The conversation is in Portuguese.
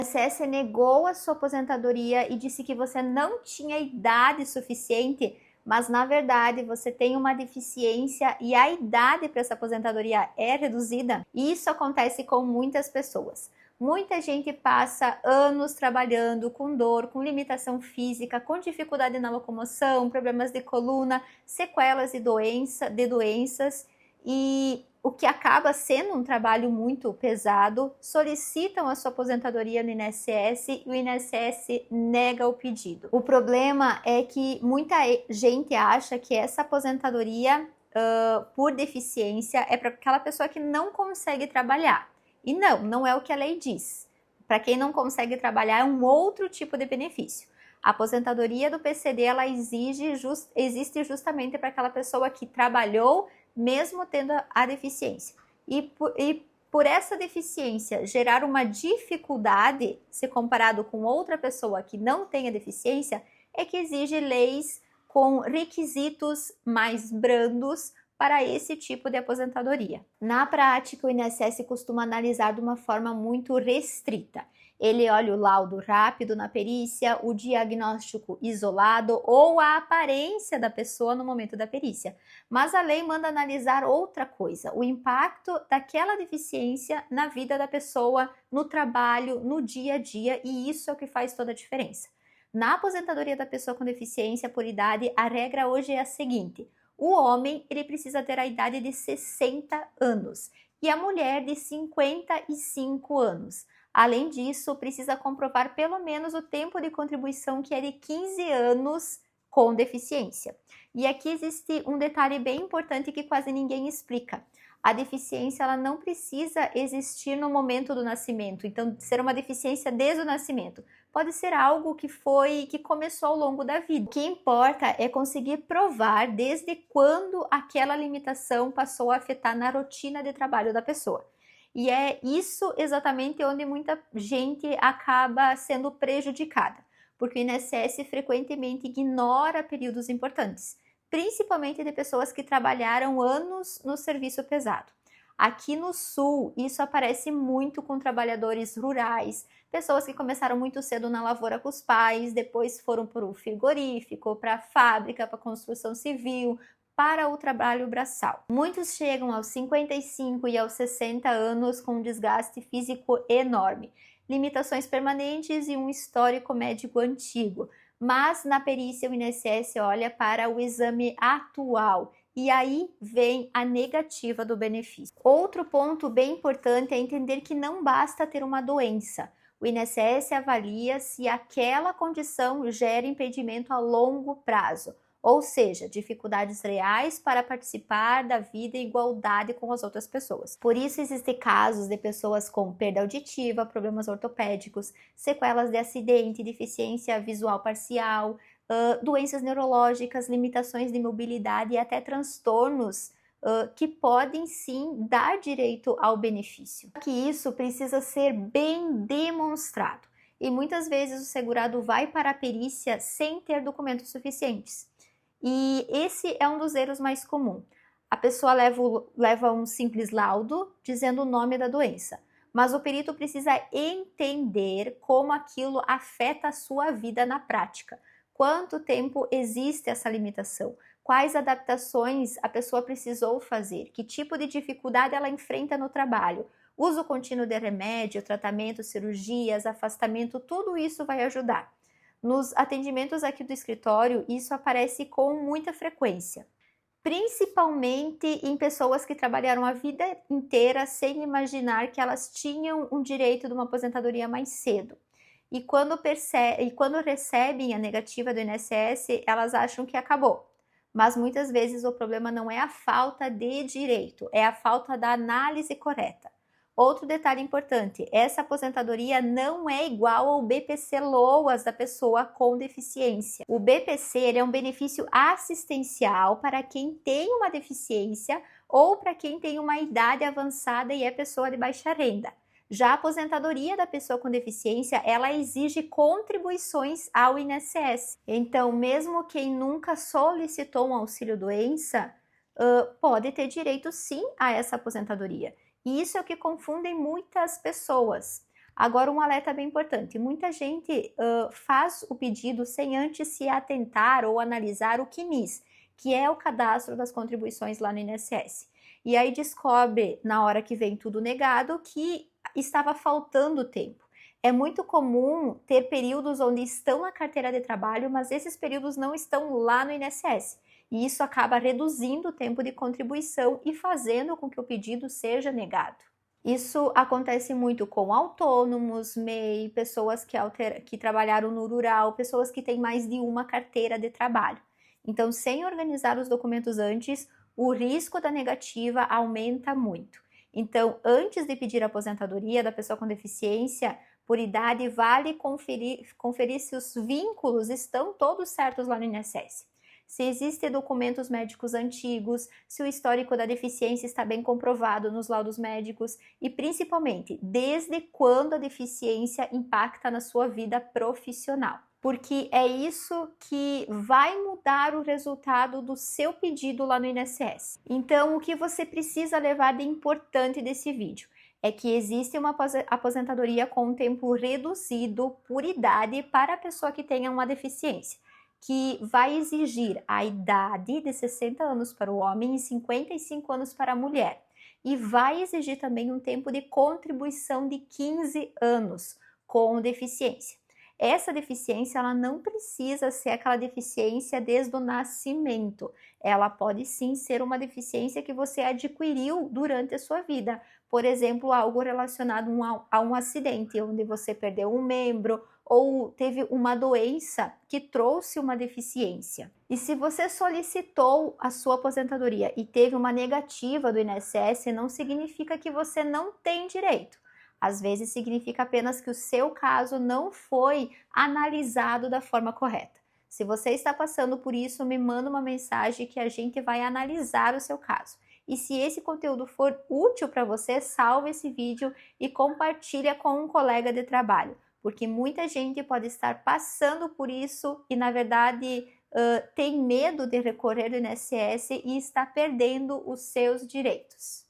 O INSS negou a sua aposentadoria e disse que você não tinha idade suficiente, mas na verdade você tem uma deficiência e a idade para essa aposentadoria é reduzida. E isso acontece com muitas pessoas. Muita gente passa anos trabalhando com dor, com limitação física, com dificuldade na locomoção, problemas de coluna, sequelas de doenças, e o que acaba sendo um trabalho muito pesado, solicitam a sua aposentadoria no INSS e o INSS nega o pedido. O problema é que muita gente acha que essa aposentadoria por deficiência é para aquela pessoa que não consegue trabalhar. E não é o que a lei diz. Para quem não consegue trabalhar é um outro tipo de benefício. A aposentadoria do PCD ela existe justamente para aquela pessoa que trabalhou mesmo tendo a deficiência. E por essa deficiência gerar uma dificuldade, se comparado com outra pessoa que não tem a deficiência, é que exige leis com requisitos mais brandos para esse tipo de aposentadoria. Na prática, o INSS costuma analisar de uma forma muito restrita. Ele olha o laudo rápido na perícia, o diagnóstico isolado ou a aparência da pessoa no momento da perícia. Mas a lei manda analisar outra coisa, o impacto daquela deficiência na vida da pessoa, no trabalho, no dia a dia, e isso é o que faz toda a diferença. Na aposentadoria da pessoa com deficiência por idade, a regra hoje é a seguinte: o homem ele precisa ter a idade de 60 anos e a mulher de 55 anos. Além disso, precisa comprovar pelo menos o tempo de contribuição, que é de 15 anos com deficiência. E aqui existe um detalhe bem importante que quase ninguém explica. A deficiência ela não precisa existir no momento do nascimento, então ser uma deficiência desde o nascimento. Pode ser algo que começou ao longo da vida. O que importa é conseguir provar desde quando aquela limitação passou a afetar na rotina de trabalho da pessoa. E é isso exatamente onde muita gente acaba sendo prejudicada, porque o INSS frequentemente ignora períodos importantes, principalmente de pessoas que trabalharam anos no serviço pesado. Aqui no Sul, isso aparece muito com trabalhadores rurais, pessoas que começaram muito cedo na lavoura com os pais, depois foram para o frigorífico, para a fábrica, para a construção civil, para o trabalho braçal. Muitos chegam aos 55 e aos 60 anos com um desgaste físico enorme, limitações permanentes e um histórico médico antigo. Mas na perícia o INSS olha para o exame atual e aí vem a negativa do benefício. Outro ponto bem importante é entender que não basta ter uma doença. O INSS avalia se aquela condição gera impedimento a longo prazo, ou seja, dificuldades reais para participar da vida em igualdade com as outras pessoas. Por isso existem casos de pessoas com perda auditiva, problemas ortopédicos, sequelas de acidente, deficiência visual parcial, doenças neurológicas, limitações de mobilidade e até transtornos que podem sim dar direito ao benefício. Que isso precisa ser bem demonstrado e muitas vezes o segurado vai para a perícia sem ter documentos suficientes. E esse é um dos erros mais comuns. A pessoa leva um simples laudo dizendo o nome da doença, mas o perito precisa entender como aquilo afeta a sua vida na prática. Quanto tempo existe essa limitação? Quais adaptações a pessoa precisou fazer? Que tipo de dificuldade ela enfrenta no trabalho? Uso contínuo de remédio, tratamento, cirurgias, afastamento, tudo isso vai ajudar. Nos atendimentos aqui do escritório, isso aparece com muita frequência, principalmente em pessoas que trabalharam a vida inteira sem imaginar que elas tinham um direito de uma aposentadoria mais cedo. E quando recebem a negativa do INSS, elas acham que acabou. Mas muitas vezes o problema não é a falta de direito, é a falta da análise correta. Outro detalhe importante, essa aposentadoria não é igual ao BPC-LOAS da pessoa com deficiência. O BPC é um benefício assistencial para quem tem uma deficiência ou para quem tem uma idade avançada e é pessoa de baixa renda. Já a aposentadoria da pessoa com deficiência, ela exige contribuições ao INSS. Então, mesmo quem nunca solicitou um auxílio-doença, pode ter direito sim a essa aposentadoria. E isso é o que confundem muitas pessoas. Agora, um alerta bem importante: muita gente faz o pedido sem antes se atentar ou analisar o CNIS, que é o cadastro das contribuições lá no INSS. E aí descobre, na hora que vem tudo negado, que estava faltando tempo. É muito comum ter períodos onde estão na carteira de trabalho, mas esses períodos não estão lá no INSS. E isso acaba reduzindo o tempo de contribuição e fazendo com que o pedido seja negado. Isso acontece muito com autônomos, MEI, pessoas que trabalharam no rural, pessoas que têm mais de uma carteira de trabalho. Então, sem organizar os documentos antes, o risco da negativa aumenta muito. Então, antes de pedir a aposentadoria da pessoa com deficiência, por idade, vale conferir se os vínculos estão todos certos lá no INSS. Se existem documentos médicos antigos, se o histórico da deficiência está bem comprovado nos laudos médicos e, principalmente, desde quando a deficiência impacta na sua vida profissional. Porque é isso que vai mudar o resultado do seu pedido lá no INSS. Então, o que você precisa levar de importante desse vídeo é que existe uma aposentadoria com um tempo reduzido por idade para a pessoa que tenha uma deficiência, que vai exigir a idade de 60 anos para o homem e 55 anos para a mulher. E vai exigir também um tempo de contribuição de 15 anos com deficiência. Essa deficiência, ela não precisa ser aquela deficiência desde o nascimento. Ela pode sim ser uma deficiência que você adquiriu durante a sua vida. Por exemplo, algo relacionado a um acidente, onde você perdeu um membro ou teve uma doença que trouxe uma deficiência. E se você solicitou a sua aposentadoria e teve uma negativa do INSS, não significa que você não tem direito. Às vezes significa apenas que o seu caso não foi analisado da forma correta. Se você está passando por isso, me manda uma mensagem que a gente vai analisar o seu caso. E se esse conteúdo for útil para você, salve esse vídeo e compartilha com um colega de trabalho, porque muita gente pode estar passando por isso e, na verdade, tem medo de recorrer ao INSS e está perdendo os seus direitos.